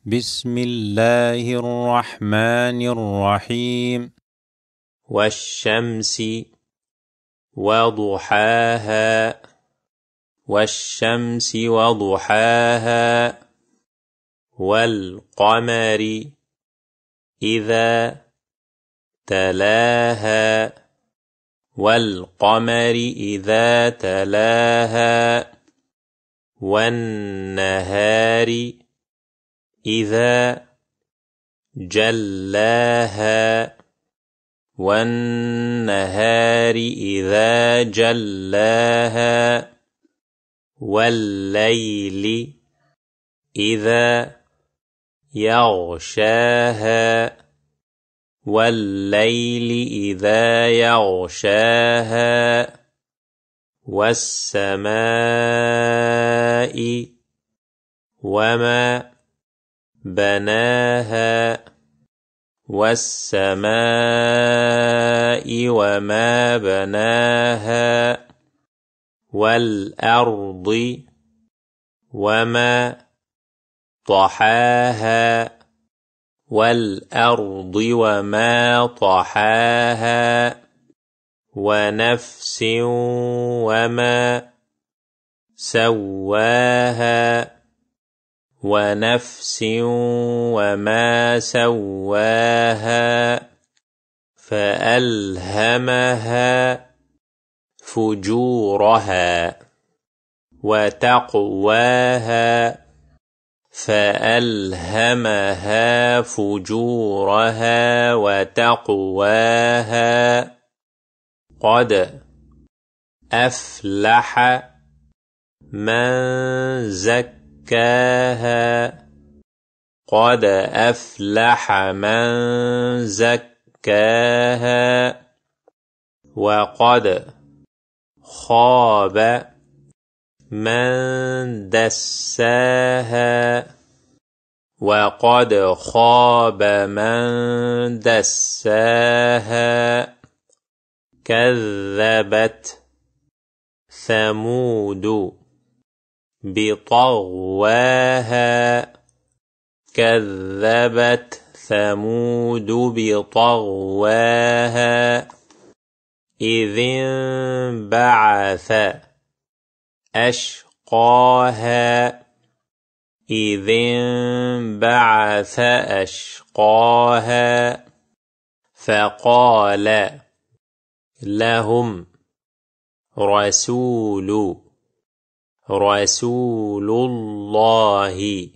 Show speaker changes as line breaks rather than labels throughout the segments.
بسم الله الرحمن الرحيم.
والشمس وضحاها والشمس وضحاها والقمر إذا تلاها والقمر إذا تلاها والنهار إذا جلاها والنهار إذا جلاها والليل إذا يغشاها والليل إذا يغشاها والسماء وما بناها والسماء وما بناها والأرض وما طحاها والأرض وما طحاها ونفس وما سواها ونفس وما سواها فألهمها فجورها وتقواها فألهمها فجورها وتقواها قد أفلح من زكاها قد أفلح من زكاها وقد خاب من دساها وقد خاب من دساها كذبت ثمود بطغواها كذبت ثمود بطغواها إذ انبعث أشقاها إذ انبعث أشقاها فقال لهم رسول الله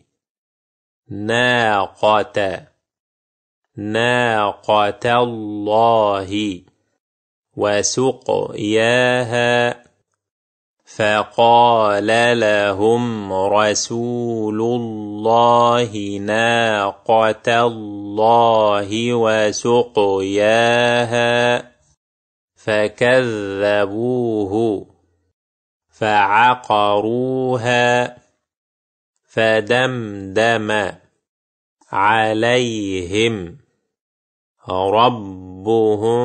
ناقة الله وسقياها فقال لهم رسول الله ناقة الله وسقياها فكذبوه فعقروها فدمدم عليهم ربهم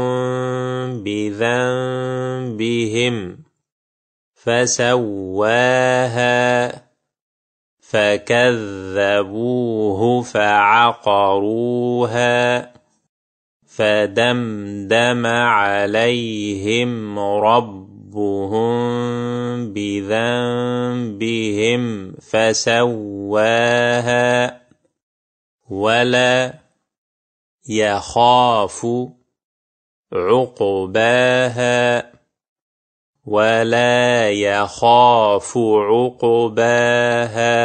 بذنبهم فسواها فكذبوه فعقروها فدمدم عليهم ربهم بذنبهم فسواها ولا يخاف عقباها ولا يخاف عقباها